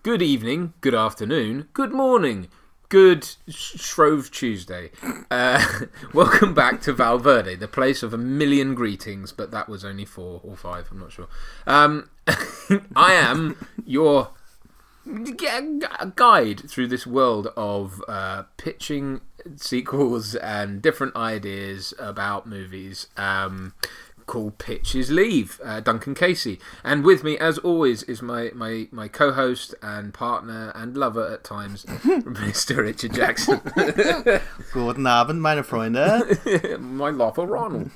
Good evening, good afternoon, good morning, good Shrove Tuesday. Welcome back to Valverde, the place of a million greetings, but that was only 4 or 5, I'm not sure. I am your guide through this world of pitching sequels and different ideas about movies. Called Pitches Leave, Duncan Casey, and with me as always is my co-host and partner and lover at times, Mr. Richard Jackson. Guten Abend, meine Freunde. My lover Ronald.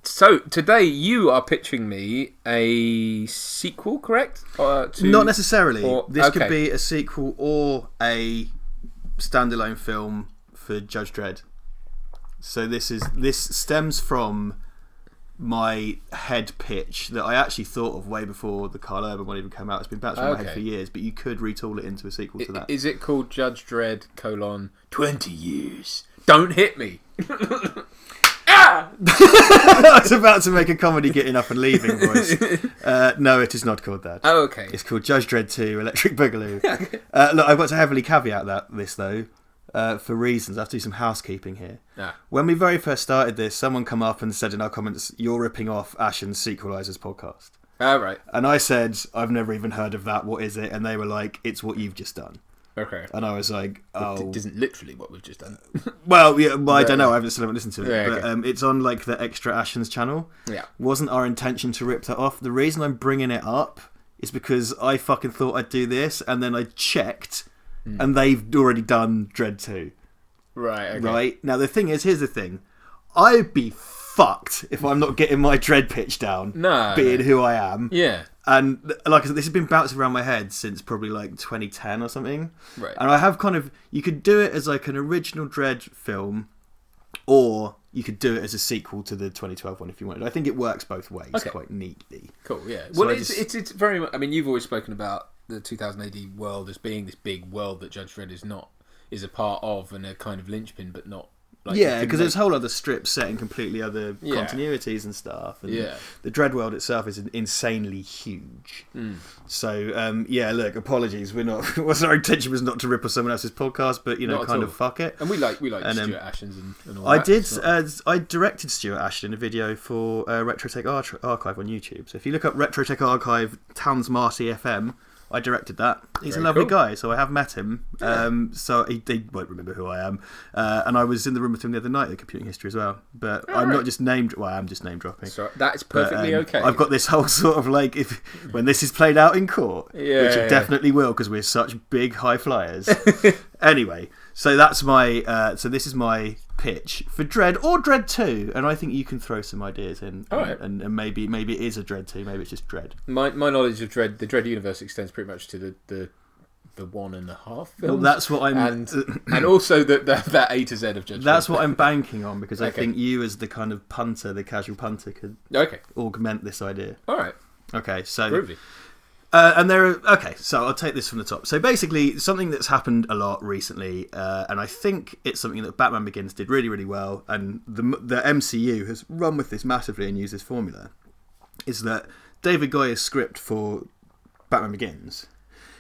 So today you are pitching me a sequel, correct? Not necessarily. This okay. could be a sequel or a standalone film for Judge Dredd. So this stems from my head pitch that I actually thought of way before the Karl Urban one even came out. It's been bouncing in my head for years, but you could retool it into a sequel to that. Is it called Judge Dredd, 20 years? Don't hit me! Ah! I was about to make a comedy getting up and leaving voice. No, it is not called that. Oh, okay. It's called Judge Dredd 2, Electric Boogaloo. Look, I've got to heavily caveat this though. For reasons, I have to do some housekeeping here. When we very first started this, someone come up and said in our comments, "You're ripping off Ashen's Sequelizers podcast." Right. And I said, "I've never even heard of that. What is it?" And they were like, "It's what you've just done." Okay. And I was like, "Oh, it isn't literally what we've just done." Well, yeah, I don't know. I still haven't listened to it, but okay. It's on like the Extra Ashen's channel. Yeah. Wasn't our intention to rip that off. The reason I'm bringing it up is because I fucking thought I'd do this, and then I checked, and they've already done Dredd 2. Right, okay. Right? Now, the thing is, here's the thing. I'd be fucked if I'm not getting my Dredd pitch down, being who I am. Yeah. And, like I said, this has been bouncing around my head since probably, like, 2010 or something. Right. And I have kind of... You could do it as, like, an original Dredd film, or you could do it as a sequel to the 2012 one if you wanted. I think it works both ways quite neatly. Cool, yeah. So well, it's very much... I mean, you've always spoken about the 2000 AD world as being this big world that Judge Dredd is a part of and a kind of linchpin, but not like... Yeah, because there's whole other strips set in completely other continuities and stuff. And the Dredd world itself is insanely huge. So, look, apologies. Our intention was not to rip off someone else's podcast, but, kind of fuck it. And we like Stuart Ashen's and all that. I directed Stuart Ashen in a video for Retrotech Archive on YouTube. So if you look up Retrotech Archive, Towns Marty FM, I directed that. He's a lovely guy, so I have met him. So he won't remember who I am. And I was in the room with him the other night at Computing History as well. But I'm not just named... Well, I am just name dropping. So that's perfectly okay. I've got this whole sort of like... when this is played out in court, which it definitely will, because we're such big high flyers. Anyway, so that's my... so this is my pitch for Dredd or Dredd 2, and I think you can throw some ideas in. And maybe it is a Dredd 2, maybe it's just Dredd. My knowledge of Dredd, the Dredd universe extends pretty much to the 1.5 films. Well, that's what I'm... And also that A to Z of Judge Dredd. That's what I'm banking on, because I think you as the kind of punter, the casual punter, could augment this idea. Alright. Okay, so... Groovy. So I'll take this from the top. So basically, something that's happened a lot recently, and I think it's something that Batman Begins did really, really well, and the MCU has run with this massively and used this formula, is that David Goya's script for Batman Begins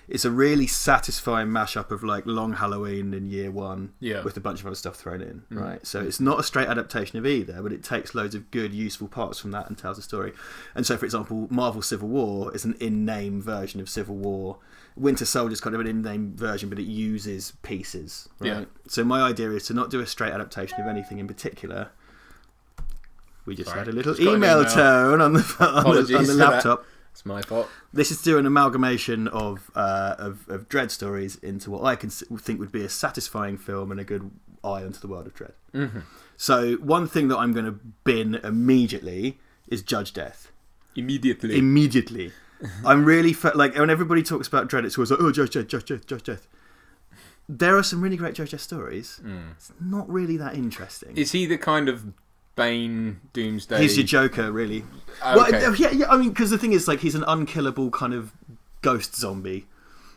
is a really satisfying mashup of like Long Halloween in Year One with a bunch of other stuff thrown in, right? So it's not a straight adaptation of either, but it takes loads of good, useful parts from that and tells a story. And so, for example, Marvel Civil War is an in-name version of Civil War. Winter Soldier is kind of an in-name version, but it uses pieces, right? Yeah. So my idea is to not do a straight adaptation of anything in particular. We just had a little email tone on the laptop. It's my fault. This is to do an amalgamation of Dredd stories into what I think would be a satisfying film and a good eye onto the world of Dredd. Mm-hmm. So one thing that I'm going to bin immediately is Judge Death. Immediately. I'm really... like, when everybody talks about Dredd, it's always like, oh, Judge Death. There are some really great Judge Death stories. It's not really that interesting. Is he the kind of Bane Doomsday? He's your Joker, really. Okay. Well, yeah. I mean, because the thing is, like, he's an unkillable kind of ghost zombie.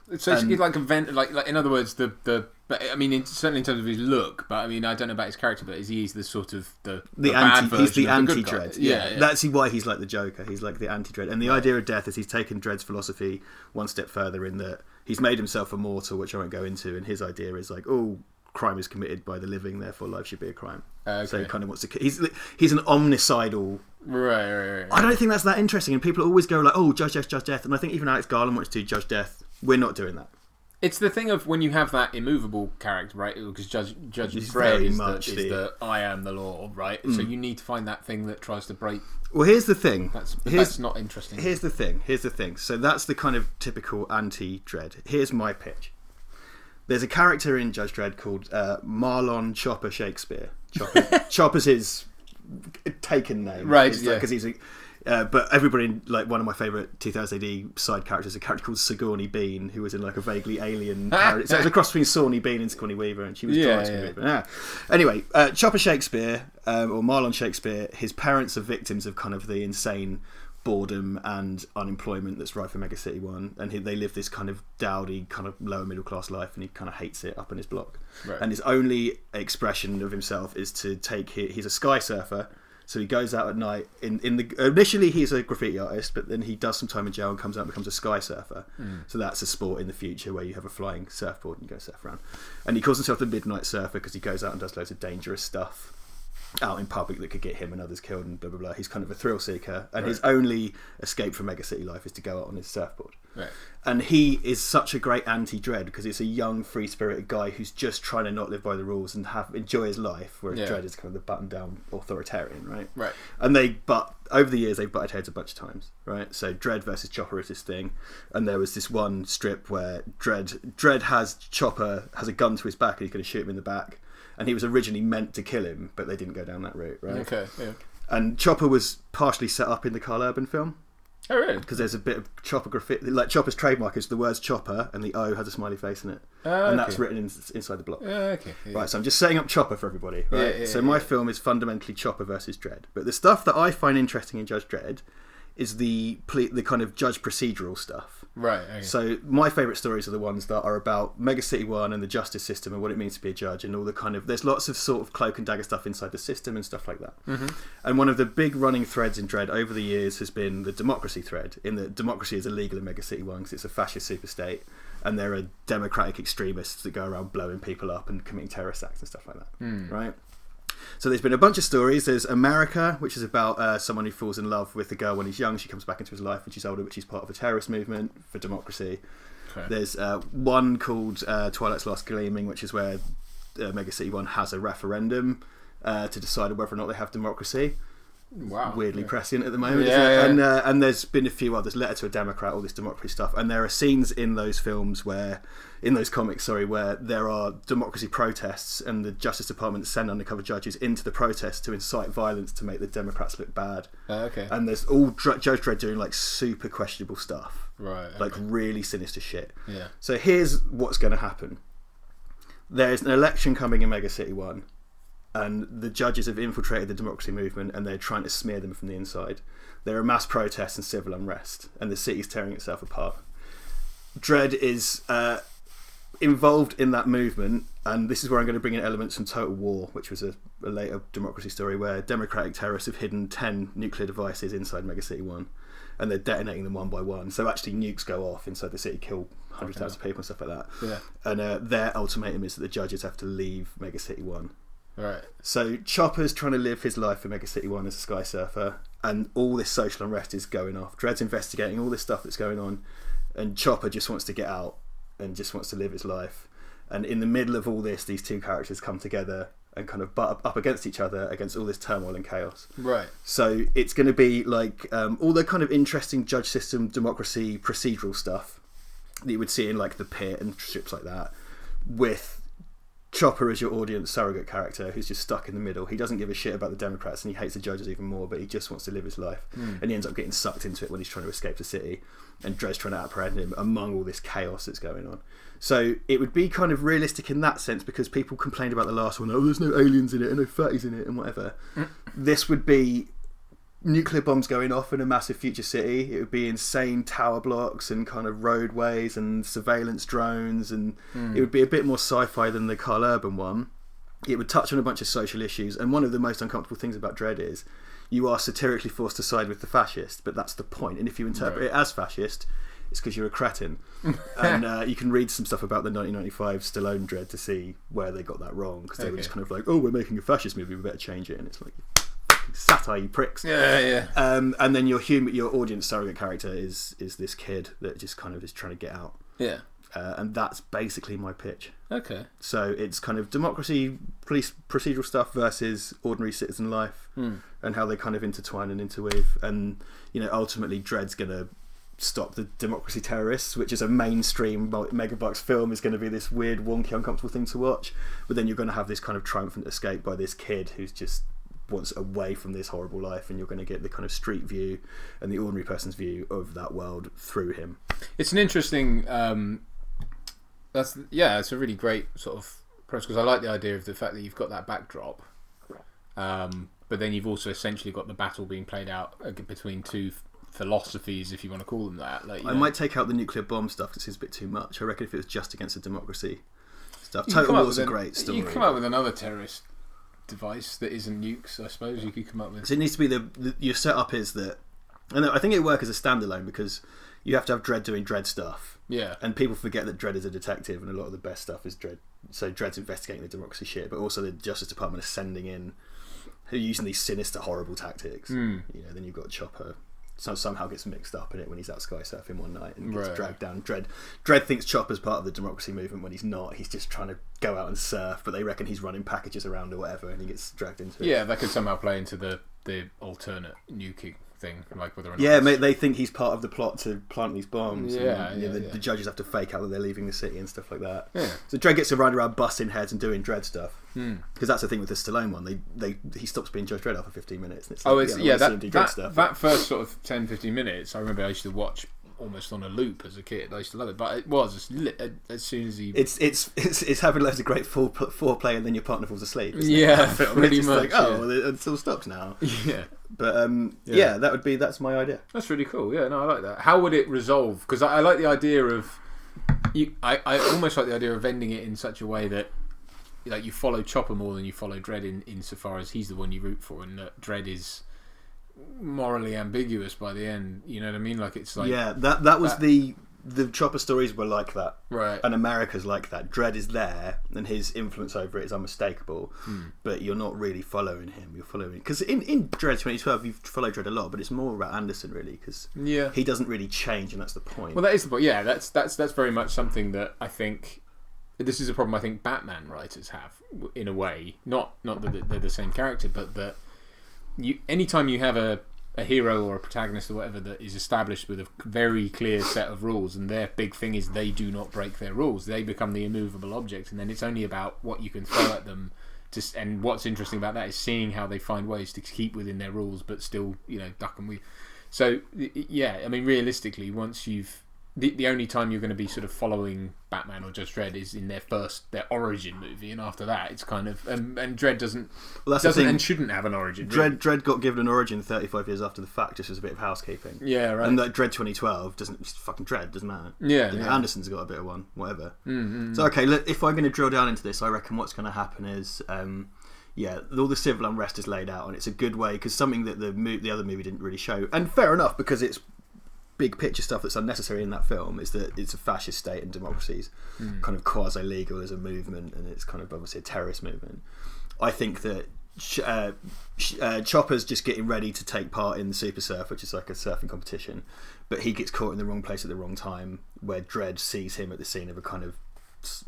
So it's like like in other words, but I mean, certainly in terms of his look, but I mean, I don't know about his character, but is he the sort of the bad version? He's the of anti-Dredd. Yeah. That's why he's like the Joker. He's like the anti-Dredd, and the idea of death is he's taken Dredd's philosophy one step further in that he's made himself immortal, which I won't go into, and his idea is like, oh, crime is committed by the living, therefore life should be a crime. Okay. So he kind of wants to. He's an omnicidal. Right. I don't think that's that interesting, and people always go like, oh, judge death, and I think even Alex Garland wants to judge death. We're not doing that. It's the thing of when you have that immovable character, right? Because Judge Dredd is the I am the law, right? So you need to find that thing that tries to break. Well, here's the thing. That's not interesting. Here's the thing. So that's the kind of typical anti-Dredd. Here's my pitch. There's a character in Judge Dredd called Marlin Shakespeare. Chopper's his taken name, right? Because he's a. But everybody, like one of my favourite 2000 AD side characters, is a character called Sigourney Bean, who was in like a vaguely alien character. So it was a cross between Sigourney Bean and Sigourney Weaver, and she was Sigourney Weaver. Yeah. Anyway, Chopper Shakespeare, or Marlon Shakespeare, his parents are victims of kind of the insane boredom and unemployment that's right for Mega City 1, and they live this kind of dowdy, kind of lower middle class life, and he kind of hates it up in his block. Right. And his only expression of himself is to he's a sky surfer. So he goes out at night. Initially, he's a graffiti artist, but then he does some time in jail and comes out and becomes a sky surfer. So that's a sport in the future where you have a flying surfboard and you go surf around. And he calls himself the Midnight Surfer because he goes out and does loads of dangerous stuff out in public that could get him and others killed and blah blah blah. He's kind of a thrill seeker, and his only escape from Mega City life is to go out on his surfboard. Right. And he is such a great anti-Dredd because it's a young, free-spirited guy who's just trying to not live by the rules and enjoy his life, whereas Dredd is kind of the button-down authoritarian, right? Right. And over the years they've butted heads a bunch of times, right? So Dredd versus Chopper is this thing, and there was this one strip where Dredd has a gun to his back and he's going to shoot him in the back. And he was originally meant to kill him, but they didn't go down that route, right? Okay, yeah. And Chopper was partially set up in the Karl Urban film. Oh, really? Because there's a bit of Chopper graffiti. Like, Chopper's trademark is the words Chopper, and the O has a smiley face in it. And that's written inside the block. Okay. Yeah. Right, so I'm just setting up Chopper for everybody, right? Yeah, so my film is fundamentally Chopper versus Dredd. But the stuff that I find interesting in Judge Dredd is the kind of judge procedural stuff. Right. Okay. So my favourite stories are the ones that are about Mega City 1 and the justice system and what it means to be a judge and all the kind of... There's lots of sort of cloak and dagger stuff inside the system and stuff like that. Mm-hmm. And one of the big running threads in Dredd over the years has been the democracy thread, in that democracy is illegal in Mega City 1 because it's a fascist superstate and there are democratic extremists that go around blowing people up and committing terrorist acts and stuff like that. Right? So there's been a bunch of stories. There's America, which is about someone who falls in love with a girl when he's young. She comes back into his life when she's older, which is part of a terrorist movement for democracy. Okay. There's one called Twilight's Last Gleaming, which is where Mega City 1 has a referendum to decide whether or not they have democracy. Wow. Weirdly prescient at the moment. And there's been a few others, Letter to a Democrat, all this democracy stuff. And there are scenes in those films in those comics, where there are democracy protests and the Justice Department send undercover judges into the protests to incite violence to make the Democrats look bad. Okay. And there's all Judge Dredd doing like super questionable stuff. Right. Okay. Like really sinister shit. Yeah. So here's what's going to happen. There's an election coming in Mega City 1. And the judges have infiltrated the democracy movement and they're trying to smear them from the inside. There are mass protests and civil unrest, and the city's tearing itself apart. Dredd is involved in that movement, and this is where I'm going to bring in elements from Total War, which was a later democracy story where democratic terrorists have hidden 10 nuclear devices inside Mega City 1, and they're detonating them one by one. So actually nukes go off inside the city, kill hundreds of thousands of people and stuff like that. Yeah. And their ultimatum is that the judges have to leave Mega City 1. Right. So Chopper's trying to live his life in Mega City 1 as a sky surfer, and all this social unrest is going off. Dredd's investigating all this stuff that's going on, and Chopper just wants to get out and just wants to live his life. And in the middle of all this, these two characters come together and kind of butt up against each other against all this turmoil and chaos. Right. So it's going to be like all the kind of interesting judge system, democracy, procedural stuff that you would see in like The Pit and strips like that, with Chopper as your audience surrogate character who's just stuck in the middle. He doesn't give a shit about the Democrats and he hates the judges even more, but he just wants to live his life. And he ends up getting sucked into it when he's trying to escape the city, and Dredd's trying to apprehend him among all this chaos that's going on. So it would be kind of realistic in that sense, because people complained about the last one, oh, there's no aliens in it and no fatties in it and whatever. This would be nuclear bombs going off in a massive future city. It would be insane tower blocks and kind of roadways and surveillance drones, and it would be a bit more sci-fi than the Karl Urban one. It would touch on a bunch of social issues, and one of the most uncomfortable things about Dredd is you are satirically forced to side with the fascist, but that's the point. And if you interpret it as fascist, it's because you're a cretin. And you can read some stuff about the 1995 Stallone Dredd to see where they got that wrong, because they were just kind of like, oh, we're making a fascist movie, we better change it. And it's like, satire, you pricks. And then your audience surrogate character is this kid that just kind of is trying to get out. And that's basically my pitch. So it's kind of democracy, police procedural stuff versus ordinary citizen life, and how they kind of intertwine and interweave. And ultimately Dredd's gonna stop the democracy terrorists, which is a mainstream megabucks film, is going to be this weird, wonky, uncomfortable thing to watch. But then you're going to have this kind of triumphant escape by this kid who's just wants away from this horrible life, and you're going to get the kind of street view and the ordinary person's view of that world through him. It's an interesting it's a really great sort of process, because I like the idea of the fact that you've got that backdrop, but then you've also essentially got the battle being played out between two philosophies, if you want to call them that. Like, I might take out the nuclear bomb stuff because it's a bit too much. I reckon if it was just against the democracy stuff, Total War's a great story. You could come up with another terrorist device that isn't nukes, I suppose. You could come up with. So it needs to be your setup is that, and I think it would work as a standalone, because you have to have Dredd doing Dredd stuff. And people forget that Dredd is a detective, and a lot of the best stuff is Dredd. So Dredd's investigating the democracy shit, but also the Justice Department is sending in, who are using these sinister, horrible tactics. Then you've got Chopper. So somehow gets mixed up in it when he's out sky surfing one night and gets dragged down. Dredd thinks Chopper's part of the democracy movement when he's not. He's just trying to go out and surf, but they reckon he's running packages around or whatever, and he gets dragged into it. Yeah, that could somehow play into the alternate nuking thing, like whether or not. Mate, they think he's part of the plot to plant these bombs. The judges have to fake out that they're leaving the city and stuff like that. So Dredd gets to ride around busting heads and doing Dredd stuff, because that's the thing with the Stallone one. He stops being Judge Dredd after 15 minutes. And it's that first sort of 10-15 minutes, I remember I used to watch almost on a loop as a kid. I used to love it, but it was as soon as he it's having loads of great foreplay and then your partner falls asleep. Pretty much. Like, it all stops now. But that's my idea. That's really cool. Yeah, no, I like that. How would it resolve? Because I like the idea of I almost like the idea of ending it in such a way that like you follow Chopper more than you follow Dredd insofar as he's the one you root for, and that Dredd is morally ambiguous by the end. You know what I mean? Like it's like that was the Chopper stories were like that, right? And America's like that. Dredd is there, and his influence over it is unmistakable. But you're not really following him. You're following because in Dredd 2012 you've followed Dredd a lot, but it's more about Anderson really, because he doesn't really change, and that's the point. Well, that is the point. Yeah, that's very much something that I think. This is a problem I think Batman writers have in a way. Not that they're the same character, but that anytime you have a hero or a protagonist or whatever that is established with a very clear set of rules, and their big thing is they do not break their rules, they become the immovable object, and then it's only about what you can throw at them. And what's interesting about that is seeing how they find ways to keep within their rules but still, duck and weave. So I mean, realistically, once you've the only time you're going to be sort of following Batman or Judge Dredd is in their origin movie, and after that it's kind of and Dredd doesn't and shouldn't have an origin. Dredd got given an origin 35 years after the fact, just as a bit of housekeeping. Yeah, right. And that Dredd 2012 doesn't fucking Dredd doesn't matter. Anderson's got a bit of one, whatever. So okay, look, if I'm going to drill down into this, I reckon what's going to happen is all the civil unrest is laid out, and it's a good way, because something that the other movie didn't really show, and fair enough, because it's big picture stuff that's unnecessary in that film, is that it's a fascist state and democracy's kind of quasi-legal as a movement, and it's kind of obviously a terrorist movement. I think that Chopper's just getting ready to take part in the Super Surf, which is like a surfing competition, but he gets caught in the wrong place at the wrong time, where Dredd sees him at the scene of a kind of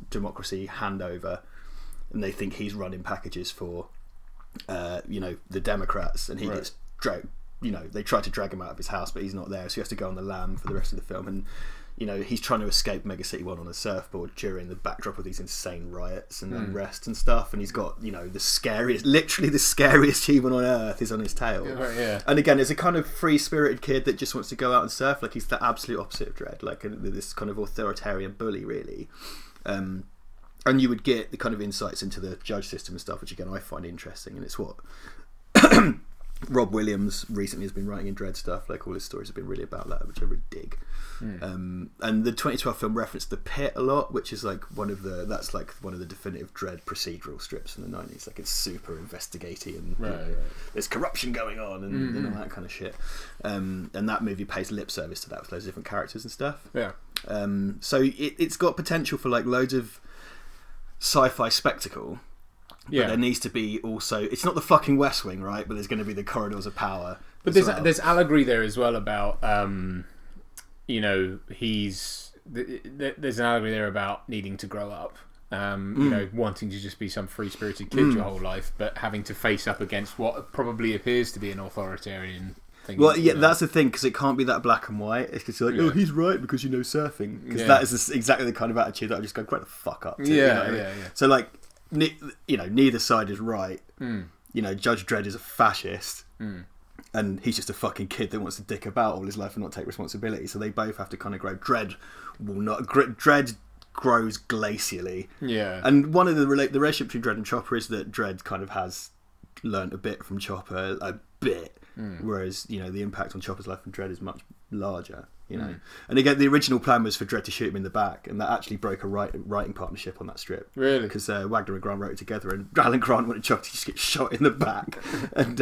democracy handover, and they think he's running packages for the Democrats, and he gets dragged. They try to drag him out of his house, but he's not there, so he has to go on the lam for the rest of the film. And he's trying to escape Mega City 1 on a surfboard during the backdrop of these insane riots and unrest and stuff. And he's got literally the scariest human on earth is on his tail. And again, it's a kind of free-spirited kid that just wants to go out and surf. Like, he's the absolute opposite of Dredd, like this kind of authoritarian bully, really. And you would get the kind of insights into the judge system and stuff, which again I find interesting, and it's what Rob Williams recently has been writing in Dredd stuff. Like all his stories have been really about that, which I really dig. And the 2012 film referenced The Pit a lot, which is like one of the definitive Dredd procedural strips from the 90s. Like it's super investigative and there's corruption going on and all that kind of shit. And that movie pays lip service to that with loads of different characters and stuff. Yeah. So it's got potential for like loads of sci-fi spectacle. But there needs to be also... It's not the fucking West Wing, right? But there's going to be the corridors of power. But there's allegory there as well about, you know, there's an allegory there about needing to grow up. You know, wanting to just be some free-spirited kid your whole life, but having to face up against what probably appears to be an authoritarian thing. Well, yeah, that's the thing, because it can't be that black and white. It's just like, oh, he's right because you know surfing. Because that is exactly the kind of attitude that I just go, quite the fuck up to. Yeah. So, like... You know, neither side is right. You know, Judge Dredd is a fascist, and he's just a fucking kid that wants to dick about all his life and not take responsibility. So they both have to kind of grow. Dredd grows glacially. Yeah. And one of the relationship between Dredd and Chopper is that Dredd kind of has learnt a bit from Chopper, whereas you know the impact on Chopper's life from Dredd is much larger. You know, and again, the original plan was for Dredd to shoot him in the back, and that actually broke a writing partnership on that strip. Really? Because Wagner and Grant wrote it together, and Alan Grant wanted Chopper to just get shot in the back. And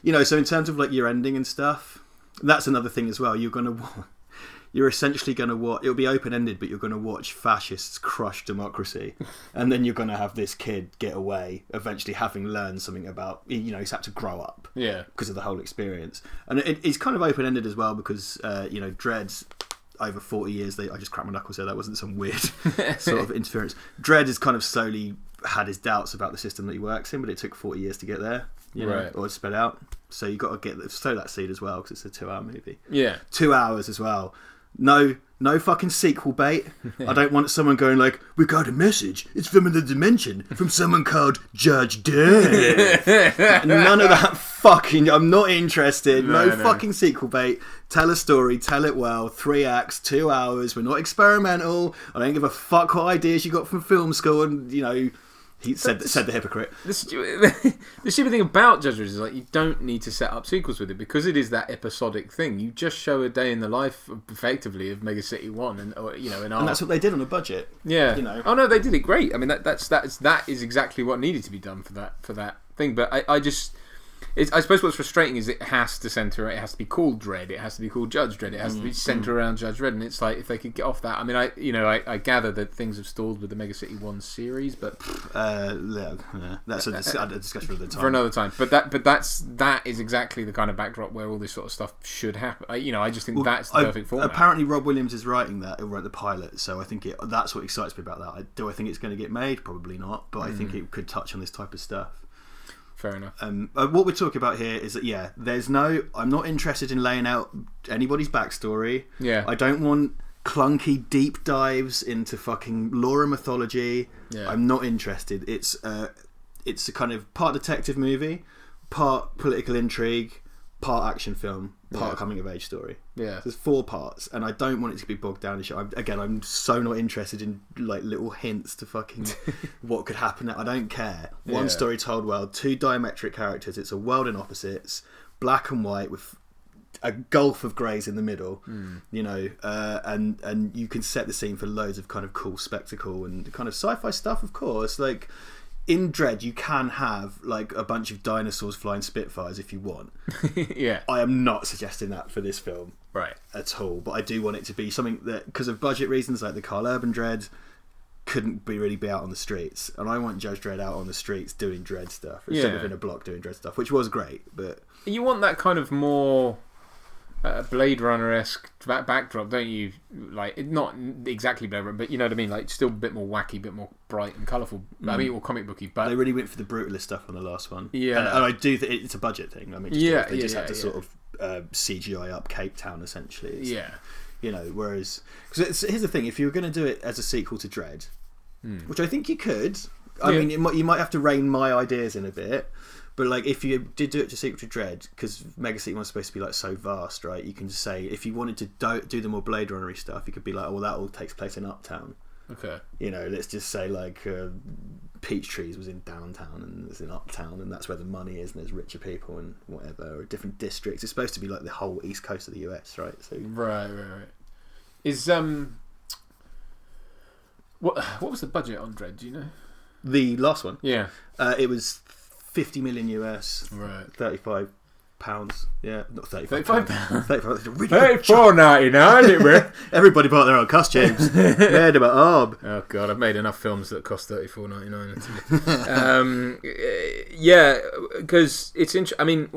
you know, so in terms of like your ending and stuff, that's another thing as well. You're essentially going to watch. It'll be open ended, but you're going to watch fascists crush democracy, and then you're going to have this kid get away, eventually having learned something about. You know, he's had to grow up. Yeah. Because of the whole experience, and it's kind of open ended as well because you know, Dredd's over 40 years. I just cracked my knuckles there. That wasn't some weird sort of interference. Dredd has kind of slowly had his doubts about the system that he works in, but it took 40 years to get there. You know, or to spread out. So you got to sow that seed as well because it's a 2-hour movie. Yeah. 2 hours as well. No fucking sequel bait. I don't want someone going like, we got a message. It's from another dimension from someone called Judge Dredd. None of that fucking. I'm not interested. No fucking sequel bait. Tell a story. Tell it well. 3 acts. 2 hours. We're not experimental. I don't give a fuck what ideas you got from film school. And you know. He said the hypocrite. The stupid thing about Judge Dredd is like you don't need to set up sequels with it because it is that episodic thing. You just show a day in the life, effectively, of Mega City 1, and you know, and that's what they did on a budget. Yeah, you know. Oh no, they did it great. I mean, that is exactly what needed to be done for that thing. But I suppose what's frustrating is it has to be called Dredd, it has to be called Judge Dredd, it has to be centered around Judge Dredd, and it's like if they could get off that. I mean, I gather that things have stalled with the Mega City 1 series, but that's a discussion for the time. For another time. But that is exactly the kind of backdrop where all this sort of stuff should happen. I just think that's the perfect format. Apparently, Rob Williams is writing that. He wrote the pilot, so I think that's what excites me about that. Do I think it's going to get made? Probably not, but I think it could touch on this type of stuff. Fair enough. What we're talking about here is that I'm not interested in laying out anybody's backstory. Yeah. I don't want clunky deep dives into fucking lore and mythology. Yeah. I'm not interested. It's a kind of part detective movie, part political intrigue, part action film, part coming of age story. Yeah. There's 4 parts, and I don't want it to be bogged down in shit. I'm so not interested in like little hints to fucking what could happen. I don't care. One story told well, 2 diametric characters. It's a world in opposites, black and white with a gulf of greys in the middle. You know, and you can set the scene for loads of kind of cool spectacle and kind of sci-fi stuff. Of course, like. In Dredd, you can have like a bunch of dinosaurs flying Spitfires if you want. Yeah. I am not suggesting that for this film, right, at all. But I do want it to be something that, because of budget reasons, like the Karl Urban Dredd, couldn't really be out on the streets, and I want Judge Dredd out on the streets doing Dredd stuff instead of in a block doing Dredd stuff, which was great. But you want that kind of more Blade Runner-esque backdrop, don't you? Like, not exactly Blade Runner, but you know what I mean. Like, still a bit more wacky, a bit more bright and colourful. I mean, or comic booky. But they really went for the brutalist stuff on the last one. Yeah, and I do think it's a budget thing. I mean, they just had to sort of CGI up Cape Town essentially. You know, whereas because here's the thing: if you were going to do it as a sequel to Dredd, which I think you could, I mean, you might have to rein my ideas in a bit. But like, if you did do it to Sequel to Dredd, because Mega City 1 was supposed to be like so vast, right? You can just say if you wanted to do the more Blade Runner-y stuff, you could be like, oh, well, that all takes place in Uptown. Okay. You know, let's just say like Peach Trees was in downtown and it's in uptown, and that's where the money is, and there's richer people and whatever, or different districts. It's supposed to be like the whole east coast of the US, right? So right. Is what was the budget on Dredd? Do you know? the last one, Yeah. it was 50 million US, Right. £35. Yeah, not 35 £35. pounds. 35. Really $34.99. Everybody bought their own costumes. Made about arm. Oh god, I've made enough films that cost $34.99. Yeah, because it's I mean,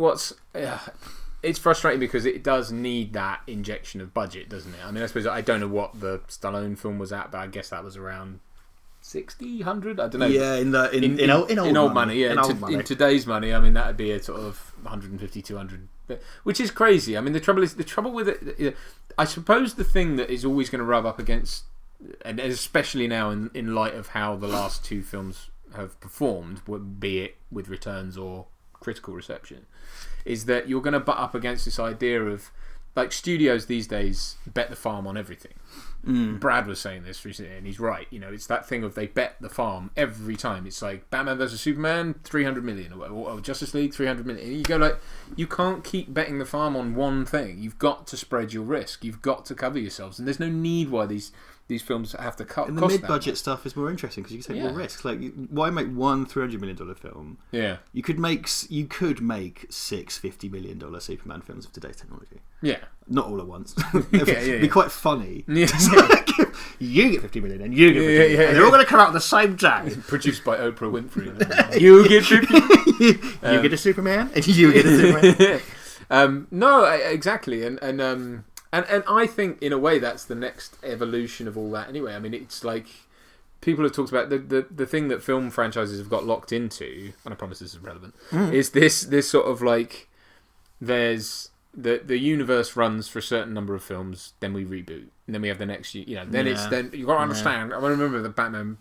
it's frustrating because it does need that injection of budget, doesn't it? I mean, I suppose I don't know what the Stallone film was at, but I guess that was around 60, 100. I don't know. Yeah, in old money. Yeah, in today's money, I mean, that would be a sort of 150, 200, which is crazy. I mean, the trouble with it. I suppose the thing that is always going to rub up against, and especially now in light of how the last two films have performed, be it with returns or critical reception, is that you're going to butt up against this idea of, like, studios these days bet the farm on everything. Brad was saying this recently, and he's right. You know, it's that thing of they bet the farm every time. It's like Batman vs Superman, 300 million, or Justice League, 300 million. And you go like, you can't keep betting the farm on one thing. You've got to spread your risk. You've got to cover yourselves, and the's no need why these films have to cut. And the mid-budget stuff is more interesting because you can take more risks. Like, why make one $300 million film? Yeah, you could make six $50 million Superman films of today's technology. Yeah, not all at once. It'd be quite funny. Yeah. You get 50 million and you get 50 million. And they're all going to come out at the same time. Produced by Oprah Winfrey. You get 50. You get a Superman and you get a Superman. No, exactly, and I think in a way that's the next evolution of all that. Anyway, I mean, it's like people have talked about the thing that film franchises have got locked into, and I promise this is relevant. Is this sort of like there's the universe runs for a certain number of films, then we reboot, and then we have the next, then you got to understand. I remember the Batman,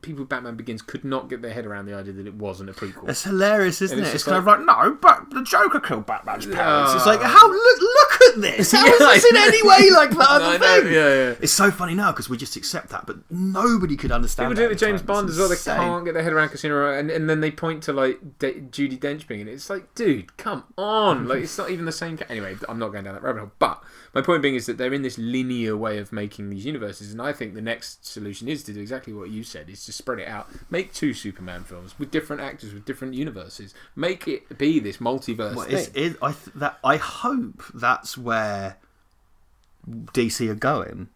people with Batman Begins could not get their head around the idea that it wasn't a prequel. It's hilarious, isn't it? It's kind of like, no, but the Joker killed Batman's parents. It's like, look at this. How is this in any way like that other thing? Yeah. It's so funny now because we just accept that, but nobody could understand. People do it with James Bond as well. They can't get their head around Casino Royale, and then they point to like Judi Dench being in it. It's like, dude, come on! Like, it's not even the same. Anyway, I'm not going down that rabbit hole. But my point being is that they're in this linear way of making these universes, and I think the next solution is to do exactly what you said: is to spread it out, make two Superman films with different actors with different universes, make it be this multiverse thing. I hope that's where DC are going.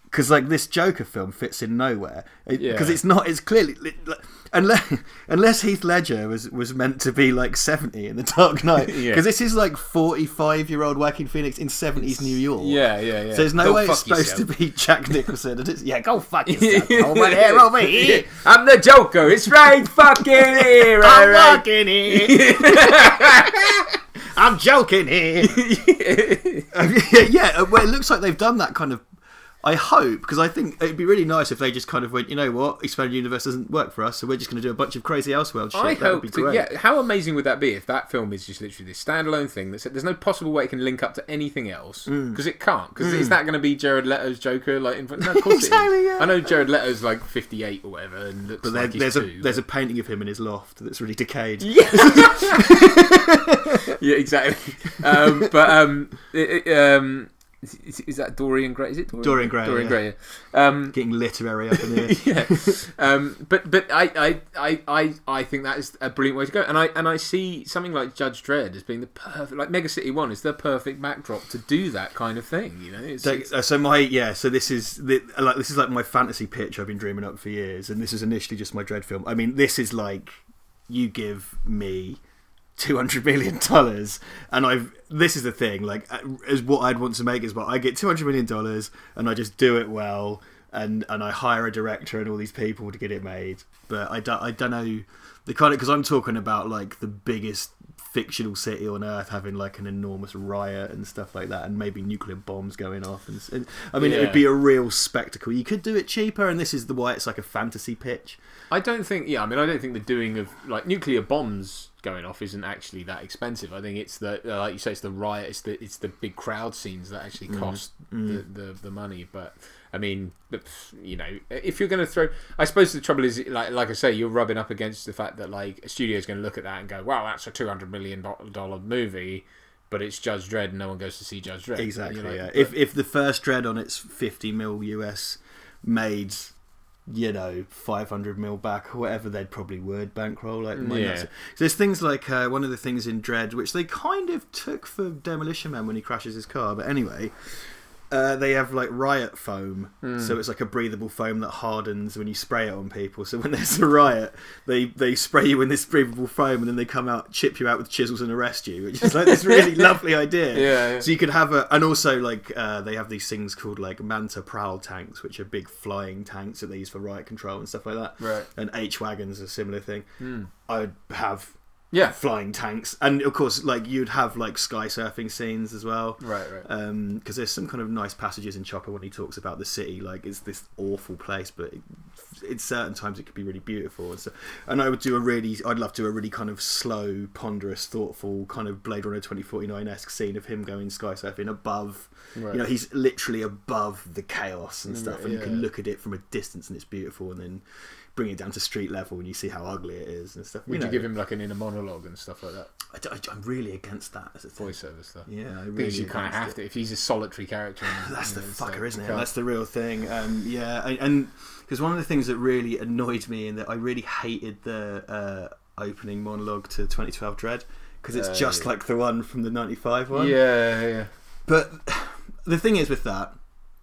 Because like this Joker film fits in nowhere. Because it's clearly unless Heath Ledger was meant to be like 70 in The Dark Knight. Because this is like 45-year-old Joaquin Phoenix in 70s New York. Yeah. So there's no way it's supposed to be Jack Nicholson. Go fuck yourself. Over here. I'm the Joker. It's right fucking here. I'm fucking here. I'm joking here. Well, it looks like they've done that kind of. I hope, because I think it'd be really nice if they just kind of went, you know what, Expanded Universe doesn't work for us, so we're just going to do a bunch of crazy Elseworld shit. I that would be great. Yeah, how amazing would that be if that film is just literally this standalone thing that there's no possible way it can link up to anything else, because it can't. Because is that going to be Jared Leto's Joker? Like, no, of course exactly, it is. Yeah. I know Jared Leto's like 58 or whatever, and looks like he's two. There's a painting of him in his loft that's really decayed. Yeah, yeah, exactly. Is that Dorian Gray? Is it Dorian Gray? Dorian Gray. Getting literary up in here. Yeah. But I think that is a brilliant way to go. And I see something like Judge Dredd as being the perfect, like Mega City 1 is the perfect backdrop to do that kind of thing. You know. So this is like my fantasy pitch I've been dreaming up for years, and this is initially just my Dredd film. I mean, this is like you give me $200 million, and this is the thing, like, as what I'd want to make is, well, I get $200 million and I just do it well, and I hire a director and all these people to get it made. But I don't know the kind of, because I'm talking about like the biggest fictional city on earth having like an enormous riot and stuff like that, and maybe nuclear bombs going off, and I mean, it would be a real spectacle. You could do it cheaper, and this is why it's like a fantasy pitch. I don't think the doing of like nuclear bombs going off isn't actually that expensive. I think it's the like you say, it's the riot, it's the big crowd scenes that actually cost the money. But I mean, you know, if you're going to throw, I suppose the trouble is, like I say, you're rubbing up against the fact that like a studio's going to look at that and go, wow, that's a $200 million movie. But it's Judge Dredd, and no one goes to see Judge Dredd. Exactly. Like, yeah. If the first Dredd on its 50 mil US made, you know, 500 mil back or whatever, they'd probably word bankroll. Like, so there's things like one of the things in Dredd, which they kind of took for Demolition Man when he crashes his car. But anyway, they have like riot foam, so it's like a breathable foam that hardens when you spray it on people. So when there's a riot, they spray you in this breathable foam, and then they come out, chip you out with chisels, and arrest you, which is like this really lovely idea. Yeah. So you could have and also like they have these things called like Manta Prowl tanks, which are big flying tanks that they use for riot control and stuff like that. Right. And H-wagons, a similar thing. I'd have. Yeah, flying tanks, and of course, like you'd have like sky surfing scenes as well, right. Because there's some kind of nice passages in Chopper when he talks about the city, like it's this awful place, but in certain times it could be really beautiful. And so, and I'd love to do a really kind of slow, ponderous, thoughtful kind of Blade Runner 2049-esque scene of him going sky surfing above. Right. You know, he's literally above the chaos and stuff, and you can look at it from a distance, and it's beautiful, and then bring it down to street level and you see how ugly it is and stuff. Would you give him like an inner monologue and stuff like that? I'm really against that as a voiceover stuff. Yeah, I really because you kind of have to. If he's a solitary character, that's the fucker, isn't it? That's the real thing. And because one of the things that really annoyed me and that I really hated the opening monologue to 2012 Dredd, because it's just like the one from the 95 one. Yeah. But the thing is with that.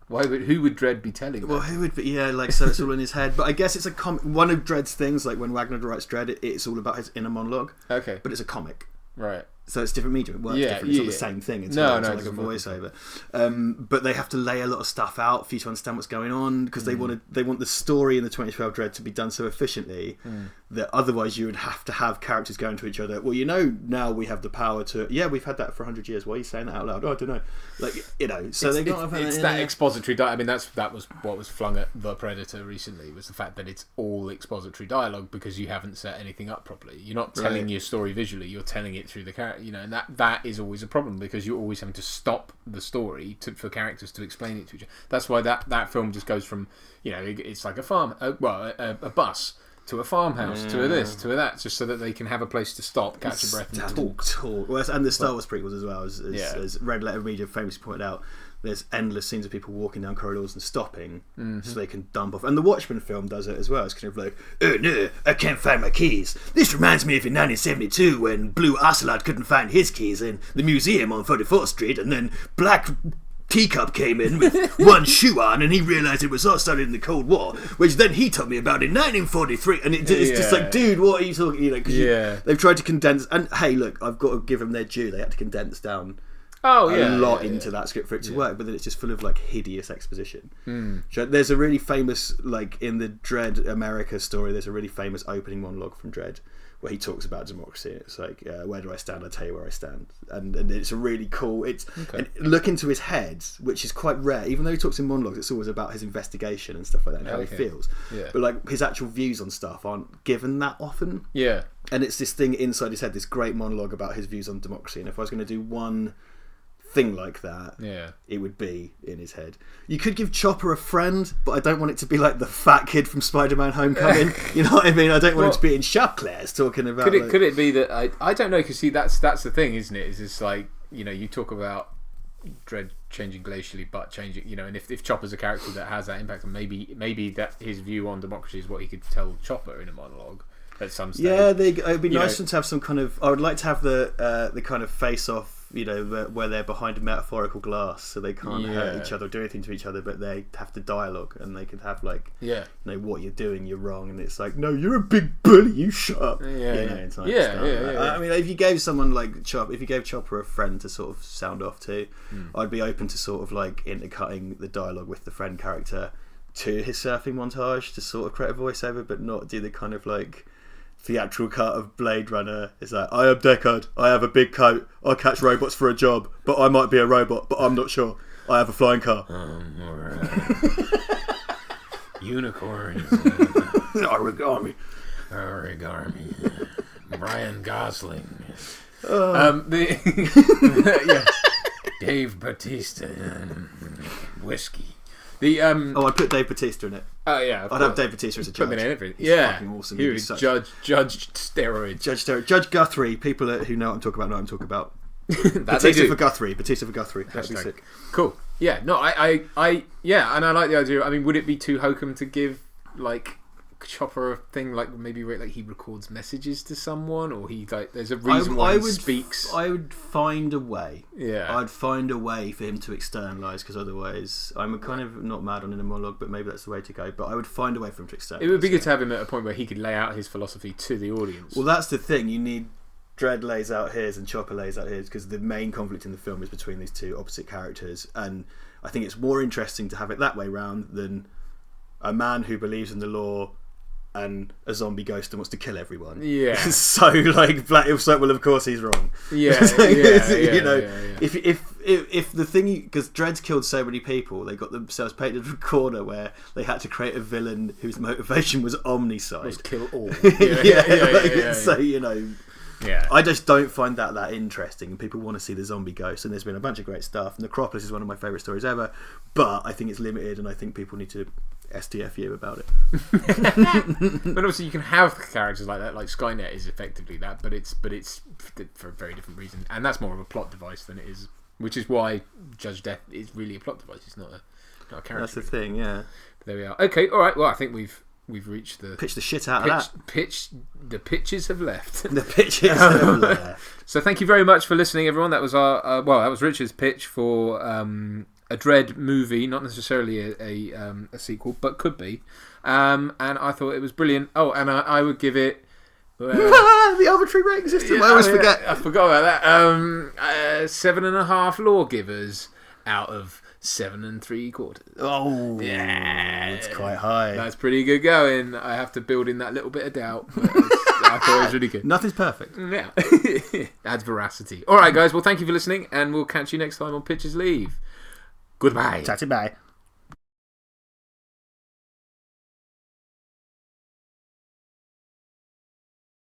Who would Dredd be telling? Well, who would be? Yeah, like so it's all in his head. But I guess it's one of Dredd's things. Like when Wagner writes Dredd, it's all about his inner monologue. Okay, but it's a comic, right? So it's different medium. It works different. It's not the same thing. It's like a voiceover. But they have to lay a lot of stuff out for you to understand what's going on, because they want the story in the 2012 Dredd to be done so efficiently that otherwise you would have to have characters going to each other. Well, you know, now we have the power to. Yeah, we've had that for 100 years. Why are you saying that out loud? Oh, I don't know. Like, you know, so they got it's that expository. I mean, that was what was flung at The Predator recently, was the fact that it's all expository dialogue because you haven't set anything up properly. You're not telling your story visually. You're telling it through the character. You know, and that is always a problem because you're always having to stop the story for characters to explain it to each other. That's why that film just goes from, you know, it's like a bus to a farmhouse to a this to a that, just so that they can have a place to stop, catch a breath, and talk. Well, and the Star Wars prequels as well, as Red Letter Media famously pointed out. There's endless scenes of people walking down corridors and stopping so they can dump off. And the Watchmen film does it as well. It's kind of like, oh no, I can't find my keys. This reminds me of in 1972 when Blue Ocelot couldn't find his keys in the museum on 44th Street, and then Black Teacup came in with one shoe on and he realised it was all started in the Cold War, which then he told me about in 1943. And it's just like, dude, what are you talking? You know, because they've tried to condense. And hey, look, I've got to give them their due. They had to condense down a lot into that script for it to work, but then it's just full of like hideous exposition. So there's a really famous, like in the Dredd America story, there's a really famous opening monologue from Dredd where he talks about democracy. It's like, where do I stand? I tell you where I stand. And it's a really cool. And look into his head, which is quite rare. Even though he talks in monologues, it's always about his investigation and stuff like that and how he feels. Yeah. But like his actual views on stuff aren't given that often. Yeah. And it's this thing inside his head, this great monologue about his views on democracy. And if I was going to do one thing like that, it would be in his head. You could give Chopper a friend, but I don't want it to be like the fat kid from Spider-Man Homecoming. You know what I mean? I don't want it to be in shop class talking about. Could it be that I don't know, because see that's the thing, isn't it? Is it's like, you know, you talk about Dredd changing glacially, but changing, you know, and if Chopper's a character that has that impact, and maybe that his view on democracy is what he could tell Chopper in a monologue at some stage. Yeah, it'd be nice to have some kind of. I would like to have the kind of face off. You know, where they're behind a metaphorical glass, so they can't hurt each other or do anything to each other, but they have to dialogue, and they could have like, you know, what you're doing, you're wrong, and it's like, no, you're a big bully, you shut up. I mean, if you gave someone like Chopper, if you gave Chopper a friend to sort of sound off to, I'd be open to sort of like intercutting the dialogue with the friend character to his surfing montage to sort of create a voiceover, but not do the kind of like theatrical cut of Blade Runner. Is like, I am Deckard, I have a big coat, I catch robots for a job, but I might be a robot, but I'm not sure. I have a flying car. Unicorns. Origami. Ryan Gosling. Oh. Yeah, Dave Bautista, whiskey. I'd put Dave Bautista in it. Oh yeah, I'd have Dave Bautista as a judge. Put him in everything. He's Yeah, fucking awesome. He was Judge Steroids. Judge Guthrie. People who know what I'm talking about know what I'm talking about. That Batista for Guthrie. That'd be sick. Cool. Yeah. No. Yeah, and I like the idea. I mean, would it be too hokum to give like Chopper a thing like maybe like he records messages to someone, or he like there's a reason why he speaks? I would find a way. Yeah. I'd find a way for him to externalise, because otherwise I'm kind of not mad on in a monologue, but maybe that's the way to go. But I would find a way for him to externalise. It would be good to have him at a point where he could lay out his philosophy to the audience. Well, that's the thing. You need Dredd lays out his and Chopper lays out his, because the main conflict in the film is between these two opposite characters, and I think it's more interesting to have it that way round than a man who believes in the law and a zombie ghost and wants to kill everyone. Yeah. So like Black. Well, of course he's wrong. Yeah. You know, if the thing, because Dredd's killed so many people, they got themselves painted a corner where they had to create a villain whose motivation was omnicide. Was kill all. So you know. Yeah. I just don't find that interesting, and people want to see the zombie ghost, and there's been a bunch of great stuff. Necropolis is one of my favourite stories ever, but I think it's limited, and I think people need to STFU about it. But obviously you can have characters like that, like Skynet is effectively that, but it's for a very different reason, and that's more of a plot device than it is, which is why Judge Death is really a plot device. It's not a character. That's the thing, yeah. But there we are. Okay, all right. Well, I think we've reached the pitch the shit out of that. The pitches have left. The pitches have left. So thank you very much for listening, everyone. That was that was Richard's pitch for a Dredd movie, not necessarily a sequel, but could be. And I thought it was brilliant. Oh, and I would give it the arbitrary rating system. Yeah, I always forget. I forgot about that. 7.5 lawgivers out of 7 3/4. Oh, yeah, it's quite high. That's pretty good going. I have to build in that little bit of doubt. But I thought it was really good. Nothing's perfect. Yeah, adds veracity. All right, guys. Well, thank you for listening, and we'll catch you next time on Pitchers Leave. Goodbye. Bye.